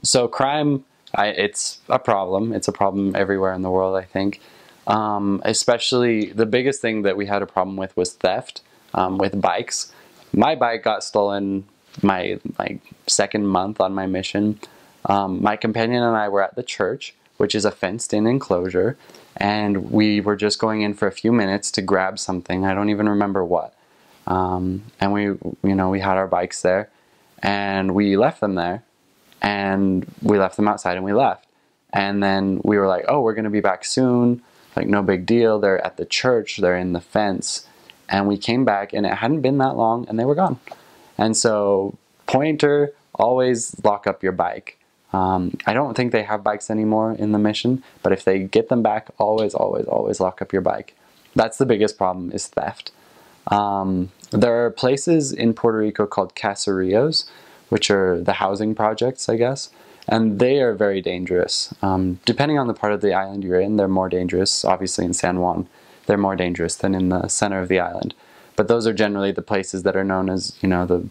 So crime, it's a problem. It's a problem everywhere in the world, I think. Especially the biggest thing that we had a problem with was theft with bikes. My bike got stolen my second month on my mission. My companion and I were at the church, which is a fenced-in enclosure, and we were just going in for a few minutes to grab something. I don't even remember what. And we had our bikes there, and we left them there, and we left them outside, and we left. And then we were like, oh, we're going to be back soon. Like, no big deal. They're at the church. They're in the fence. And we came back, and it hadn't been that long, and they were gone. And so, pointer, always lock up your bike. I don't think they have bikes anymore in the mission, but if they get them back, always, always, always lock up your bike. That's the biggest problem, is theft. There are places in Puerto Rico called caseríos, which are the housing projects, I guess, and they are very dangerous. Depending on the part of the island you're in, they're more dangerous. Obviously in San Juan, they're more dangerous than in the center of the island. But those are generally the places that are known as, the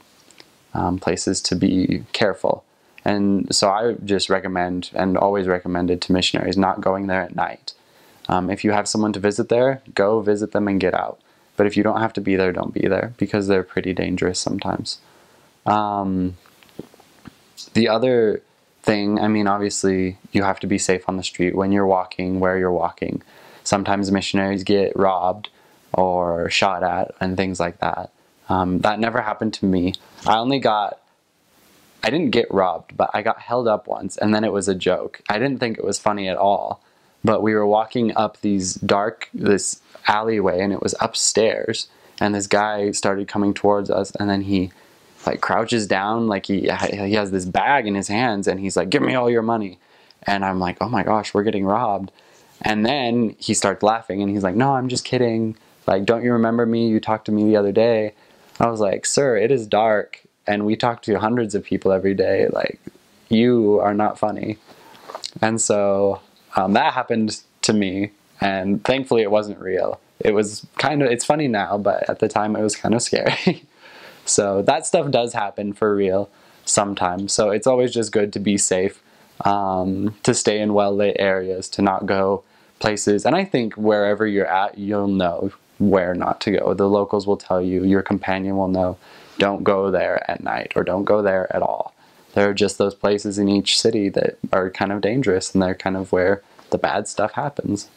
places to be careful. And so I just recommend, and always recommended to missionaries, not going there at night. If you have someone to visit there, go visit them and get out. But if you don't have to be there, don't be there, because they're pretty dangerous sometimes. The other thing, obviously you have to be safe on the street when you're walking, where you're walking. Sometimes missionaries get robbed or shot at and things like that. That never happened to me. I didn't get robbed, but I got held up once, and then it was a joke. I didn't think it was funny at all, but we were walking up this alleyway, and it was upstairs, and this guy started coming towards us, and then he crouches down, like he has this bag in his hands, and he's like, give me all your money. And I'm like, oh my gosh, we're getting robbed. And then he starts laughing, and he's like, no, I'm just kidding. Like, don't you remember me? You talked to me the other day. I was like, sir, it is dark, and we talk to hundreds of people every day. Like, you are not funny. And so that happened to me, and thankfully it wasn't real. It's funny now, but at the time it was kind of scary. So that stuff does happen for real sometimes. So it's always just good to be safe, to stay in well-lit areas, to not go places. And I think wherever you're at, you'll know where not to go. The locals will tell you, your companion will know, don't go there at night, or don't go there at all. There are just those places in each city that are kind of dangerous, and they're kind of where the bad stuff happens.